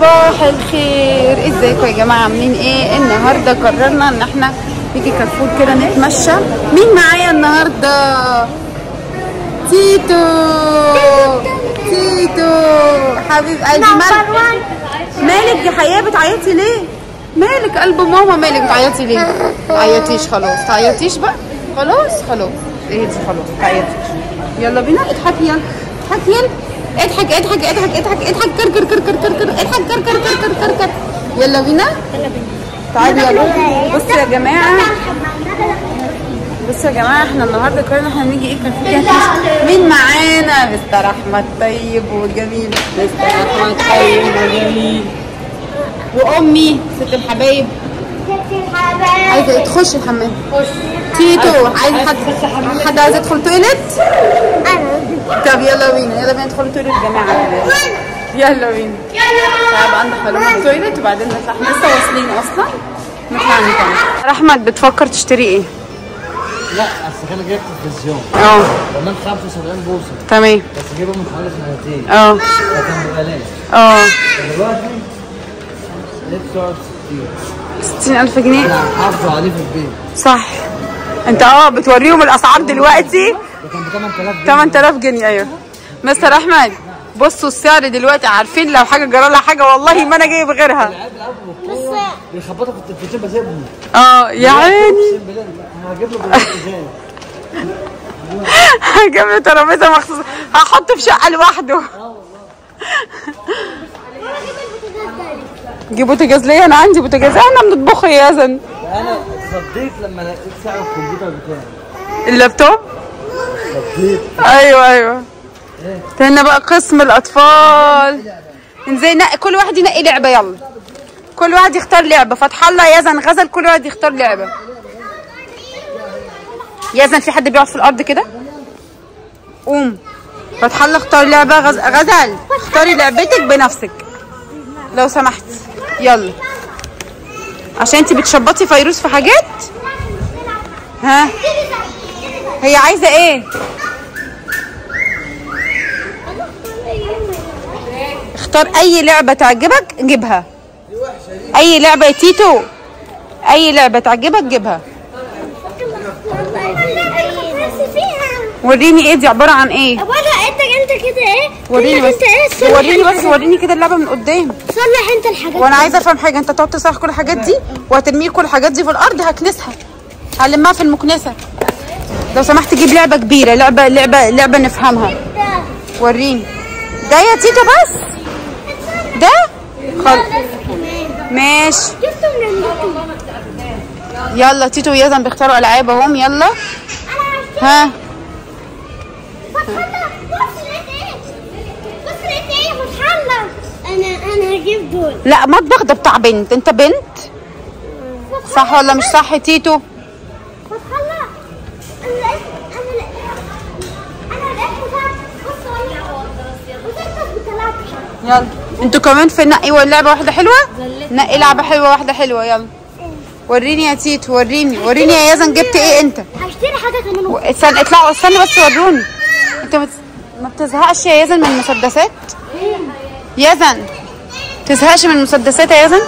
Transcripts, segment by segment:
صباح الخير، ازيكم يا جماعه؟ عاملين ايه؟ النهارده قررنا ان احنا نيجي كارفور كده نتمشى. مين معايا النهارده؟ تيتو حبيب قلبي. مالك يا حياه بتعيطي ليه؟ مالك قلب ماما؟ مالك بتعيطي ليه؟ ما تعيطيش خلاص، تعيطيش بقى خلاص اهدي خلاص، تعيطيش. يلا بينا اضحكي، يلا اضحكي، يلا اضحك كر يلا بينا تعالي يلا. بصوا يا جماعه احنا النهارده قررنا احنا نيجي ايه كان في مين معانا؟ مستر احمد طيب وجميل، مستر احمد طيب وجميل، وامي ست الحبايب عايزه تخش الحمام. تيتو عايز حد عايز يدخل تويلت؟ طب يلا بينا ندخل تويلت يا جماعه. يلا بينا تعالوا بقى ندخل التويلت وبعدين نطلع. احنا لسه واصلين اصلا، نطلع نكمل. احمد بتفكر تشتري ايه؟ لا اصل انا جايب تلفزيون كمان 75 بوصه تمام، بس جايبه من حوالي سنتين فكان ببلاش. دلوقتي لبسه 60,000 جنيه حافظوا عليه في البيت. صح، انت بتوريهم الاسعار دلوقتي. ده كان ب 8000 جنيه. 8000 جنيه ايوه. مستر احمد بصوا السعر دلوقتي، عارفين لو حاجه جرى لها حاجه والله ما انا جايب غيرها. العيال بالقوه بيخبطوا في التلفزيون بسيبهم. يا عيني انا هجيب له بلاش ازاي. هجيب له ترابيزه مخصوص هحطه في شقه لوحده. جيب بوتاجاز ليه؟ انا عندي بوتاجاز، احنا بنطبخ يا يزن. انا اتخضيت لما لقيت سعر الكمبيوتر بتاعي. اللابتوب؟ اتخضيت. ايوه هنا بقى قسم الاطفال. ازاي نقي؟ كل واحد ينقي لعبه، يلا كل واحد يختار لعبه. فتح الله، يزن، غزل، كل واحد يختار لعبه. يزن في حد بيقعد في الارض كده؟ قوم. فتح الله اختار لعبه. غزل اختاري لعبتك بنفسك لو سمحت، يلا عشان انتي بتشبطي فيروس في حاجات. ها هي عايزه ايه؟ اختار اي لعبه تعجبك جيبها. اي لعبه يا تيتو، اي لعبه تعجبك جيبها. وريني ايه دي عباره عن ايه؟ انت كده ايه؟ وريني كده اللعبه من قدام. صلح انت الحاجات. وانا عايزه افهم حاجه، انت تقعد تصلح كل الحاجات دي وهترمي كل الحاجات دي في الارض؟ هكنسها، هلمها في المكنسه. لو سمحت جيب لعبه كبيره، لعبه نفهمها. وريني ده يا تيتو بس ده خلاص ماشي. يلا تيتو ويزن بيختاروا العاب اهم. يلا ها انا هجيب دول. لا مطبخ ده بتاع بنت، انت بنت صح ولا مش صح تيتو؟ يلا انتوا كمان في نقي لعبه واحده حلوه، نقي لعبه حلوه واحده حلوه. يلا وريني يا تيتو، وريني يا يزن جبت ايه انت؟ هشتري حاجه كمان. اطلعوا استنى بس وروني. انت ما بتزهقش يا يزن من المسدسات؟ يزن تزهقش من المسدسات يا يزن؟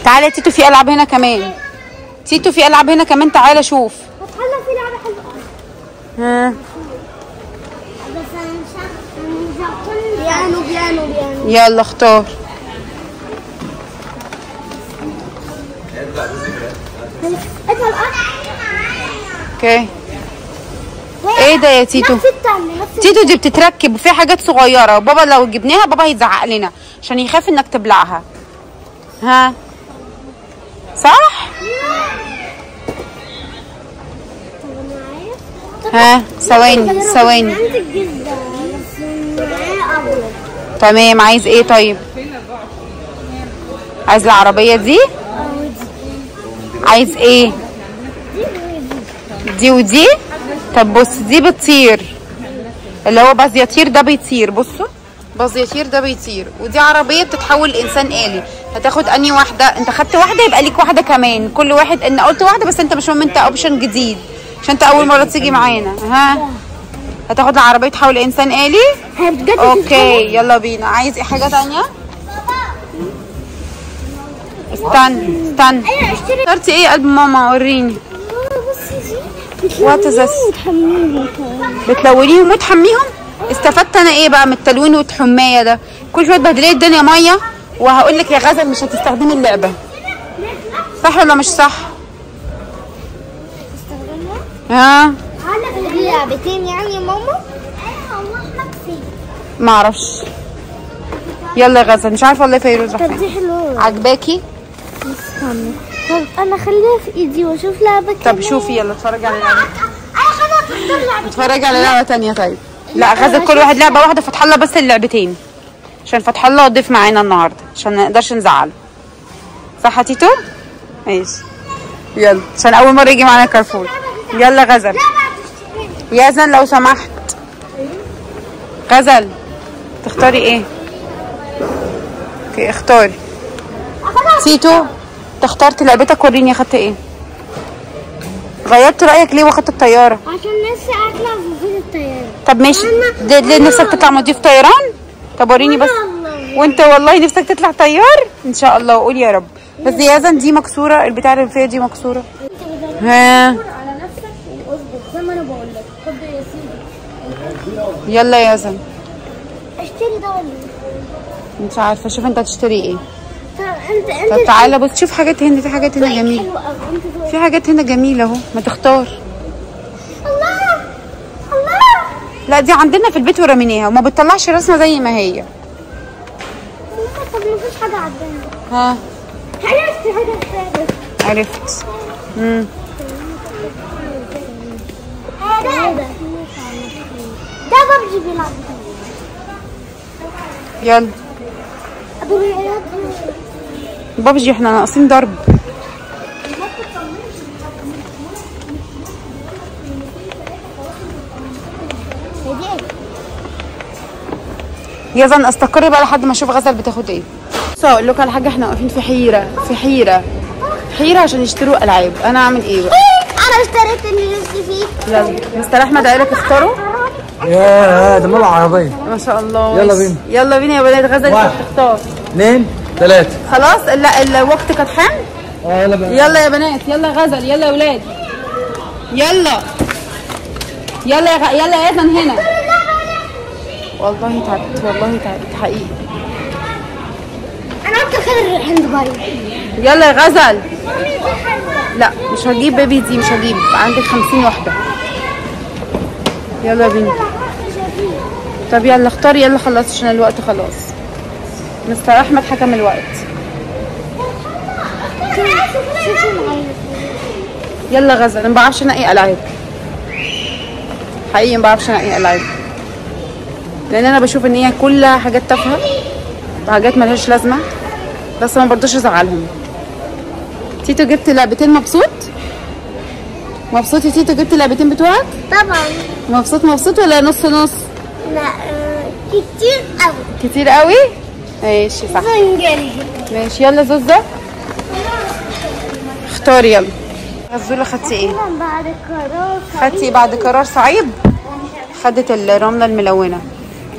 تعالى يا تيتو في العاب هنا كمان. تيتو في العاب هنا كمان، تعالى شوف. هتحلى في لعبه حلوه. بس انا مش بيانو. يلا اختار. اوكي ايه ده يا تيتو؟ تيتو دي بتتركب وفيها حاجات صغيره، وبابا لو جبناها بابا هيزعق لنا عشان يخاف انك تبلعها. ها صح؟ ها ثواني تمام. عايز ايه طيب؟ عايز العربيه دي؟ عايز ايه؟ دي ودي؟ طب بص دي بتطير، اللي هو بازياتير ده بيطير. بصوا بازياتير ده بيطير، ودي عربيه بتتحول لانسان آلي. هتاخد انهي واحده؟ انت خدت واحده يبقى ليك واحده كمان. كل واحد انا قلت واحده بس انت مش مهم، انت اوبشن جديد عشان انت اول مره تيجي معانا. ها هتاخد العربيه تحول انسان آلي. هي بجد اوكي يلا بينا. عايز ايه حاجه تانية؟ استنى ايوه اشتري. اخترتي ايه قلب ماما؟ وريني. بصي What is this؟ وتحميهم. بتلونيهم وتحميهم؟ استفدت انا ايه بقى من التلوين والحمايه ده؟ كل شويه تبهدلي الدنيا ميه. وهقول لك يا غزل مش هتستخدمي اللعبه، صح ولا مش صح؟ ها هلا لعبتين يعني يا ماما؟ ايوه والله نفسي. ما اعرفش. يلا يا غزل. مش عارفه والله فيروز راح طب دي فين. حلوه. عجباكي؟ استنى. طب انا خليها في ايدي واشوف لعبه طب شوفي يلا اتفرجي على لعبه. انا خليها تختار لعبه. اتفرجي على لعبه تانية. طيب لا غزل كل واحد لعبه واحده. فتح الله بس اللعبتين عشان فتح الله ضيف معانا النهارده عشان ما نقدرش نزعله. صح يا تيتو؟ ماشي يلا عشان اول مره يجي معانا كارفور. يلا غزل. يزن لو سمحت. غزل تختاري ايه؟ اوكي اختاري. تيتو اخترت لعبتك. وريني اخدت ايه؟ غيرت رايك ليه واخدت الطياره؟ عشان نفسي اطلع في فيديو الطياره. طب ماشي. ليه نفسك تطلع مضيف طيران؟ طب وريني بس. وانت والله نفسك تطلع طيار ان شاء الله. وقول يا رب. بس يا يزن دي مكسوره، البتاع اللي فيها دي مكسوره. ها على نفسك واصبر زي ما انا بقول لك. خد يا سيدي. يلا يا يزن. اشتري ده ولا ايه؟ مش عارفه. شوف انت هتشتري ايه. طب انت طب تعالى بص. شوف حاجات هنا. في حاجات هنا جميله. حلو قوي. انت ذوقك. في حاجات هنا جميله اهو. ما تختار. الله الله. لا دي عندنا في البيت ورميناها وما بتطلعش رسمه زي ما هي. طب مفيش حاجه عندنا. ها عرفت حاجه. عرفت. ده ببجي بيلعب. يلا بابجي. احنا ناقصين ضرب. يزن استقر بقى لحد ما اشوف غزل بتاخد ايه. بصوا اقول لكم على حاجه. احنا واقفين في حيره عشان يشتروا العاب. انا اعمل ايه بقى؟ انا اشتريت اللي نفسي فيه. يلا مستر احمد قال لك اختاروا. يا ده مال عربيه. ما شاء الله. يلا بينا. يلا بينا يا بنات. غزل تختار. 2 3. خلاص. لا الوقت كان حان. يلا بينا. يلا يا بنات. يلا غزل. يلا يا ولاد. يلا يلا يا يزن هنا. والله تعبت حقيقي. انا قلت خير الهند باي. يلا يا غزل. لا مش هجيب بيبي دي. مش هجيب. عندك 50 واحده. يلا بينا. طب يلا اختاري. يلا خلاص عشان الوقت خلاص. مستر احمد حكم الوقت. يلا غزل. انا ما بعرفش انقي العاب حقيقي. ما بعرفش انقي العاب لان انا بشوف ان هي كلها حاجات تافهه وحاجات ملهاش لازمه. بس ما برضوش ازعلهم. تيتو جبت لعبتين. مبسوط يا تيتو؟ جبت اللعبتين بتوعك؟ طبعا. مبسوط ولا نص نص؟ لا كتير قوي. كتير قوي. ماشي صح. ماشي. يلا زوزة اختاري. يلا غزوله. خدتي ايه؟ بعد قرار. خدتي بعد قرار صعيب. خدت الرمله الملونه.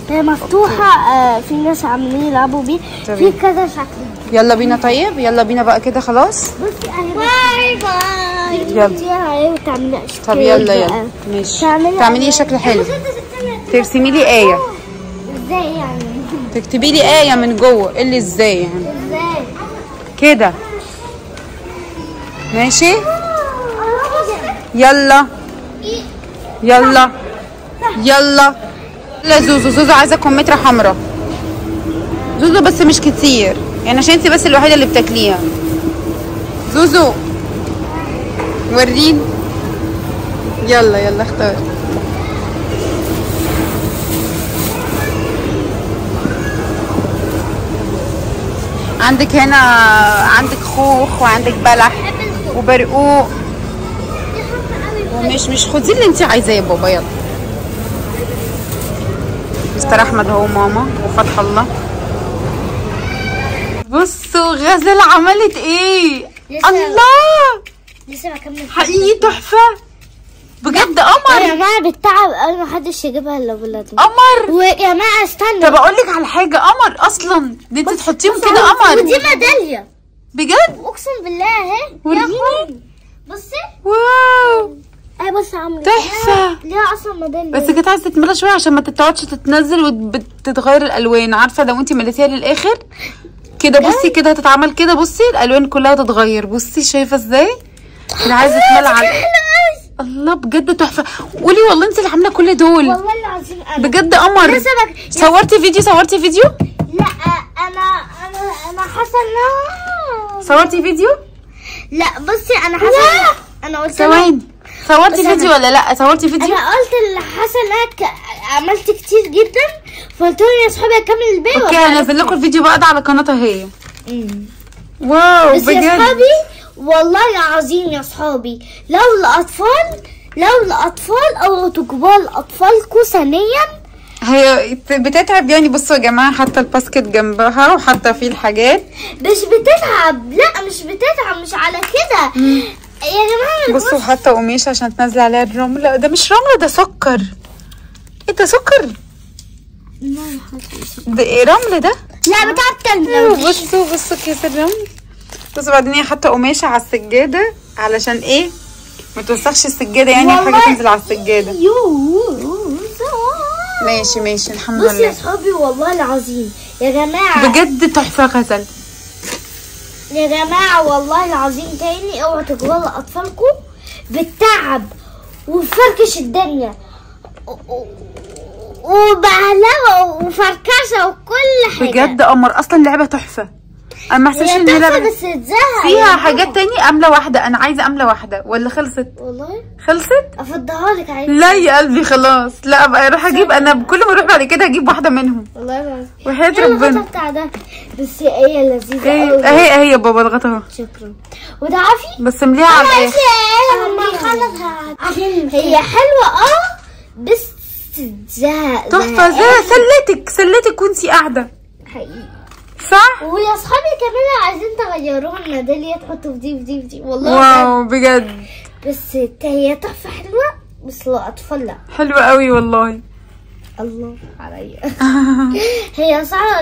هي مفتوحة. في ناس عاملين يلعبوا بيه. في كذا شكل. يلا بينا. طيب يلا بينا بقى كده خلاص. بصي انا باي باي. يلا. تعملي طب يلا ماشي. تعملي شكل حلو. ترسمي لي آية. ازاي يعني؟ تكتبي لي آية من جوه. ايه اللي ازاي يعني؟ ازاي كده؟ ماشي. يلا يلا يلا. لا زوزو عايزه كمثرى حمراء. زوزو بس مش كتير يعني عشان انتي بس الوحيده اللي بتاكليها. زوزو وريني. يلا اختار. عندك هنا. عندك خوخ وعندك بلح وبرقوق ومش خدي اللي انت عايزاه يا بابا. يلا مستر احمد اهو ماما وفتح الله. بصوا غزل عملت ايه. الله لسه بكمل. حقيقي تحفه. بجد قمر يا جماعه بالتعب قوي محدش يجيبها الا ولادنا. قمر. ويا جماعه استنى، طب اقول لك على حاجه، قمر اصلا دي انت تحطيهم كده قمر. ودي ميداليه بجد اقسم بالله اهي. وريني. بصي واو اهي، بصي عامله تحفه. ليها اصلا ميداليه، بس كانت عايزه تتملى شويه عشان ما تقعدش تتنزل وتتغير الالوان. عارفه لو انت مليتيها للاخر كده بصي كده هتتعمل كده، بصي الالوان كلها تتغير. بصي شايفه ازاي اللي عايزه تتملى على الله بجد تحفه. قولي والله انت اللي عامله كل دول والله العظيم انا بجد قمر. صورتي فيديو لا انا حاسه ان صورتي فيديو. لا بصي انا حاسه انا قلت ثواني، صورتي فيديو ولا لا؟ صورتي فيديو. انا قلت اللي حاسه ان انا عملت كتير جدا، فقلت لهم يا اصحابي اكمل الباقي. اوكي هنزل لكم الفيديو بقى ده على قناتها هي. واو بس بجد يا اصحابي والله العظيم يا اصحابي، لو الاطفال او تجبال اطفالكم ثانيا هي بتتعب يعني. بصوا يا جماعه حتى الباسكت جنبها وحتى فيه الحاجات. مش بتتعب، لا مش بتتعب، مش على كده يا جماعه. بصوا حتى قماش عشان تنزل عليها الرمله. ده مش رمله ده سكر. ايه ده سكر؟ ده ايه رمل ده؟ لا بتاع التلج. بصوا كيس الرمل. بصوا بعدين هي حاطه قماشه على السجاده علشان ايه؟ ما توسخش السجاده يعني الحاجه تنزل على السجاده. ماشي الحمد لله. بصي يا صحابي والله العظيم يا جماعه بجد تحفه غزل يا جماعه، والله العظيم تاني اوعوا تجبروا اطفالكم بالتعب وفركش الدنيا وبهلوه وفركشه وكل حاجه. بجد قمر اصلا اللعبه تحفه. انا ما حسيتش ان هي لعبه بس تزهق فيها حاجات تاني. امله واحده، انا عايزه امله واحده ولا خلصت؟ والله خلصت؟ افضها لك عادي. لا يا قلبي خلاص، لا بقى اروح اجيب. انا كل ما اروح بعد كده هجيب واحده منهم والله العظيم. وحياة ربنا. بتاع ده بس هي لذيذه ايه قوي. اهي يا بابا اضغطها. شكرا. وتعرفي بس مليها على الاخر. هي حلوه بس تزهق تحفه. سلتك وانتي قاعده حقيقي. صح. ويا اصحابي كمان عايزين تغيروها الميداليه تحطوا في دي والله واو بجد. بس هي تحفه حلوه بس للاطفال لا. حلوه قوي والله. الله عليا. هي صعبه.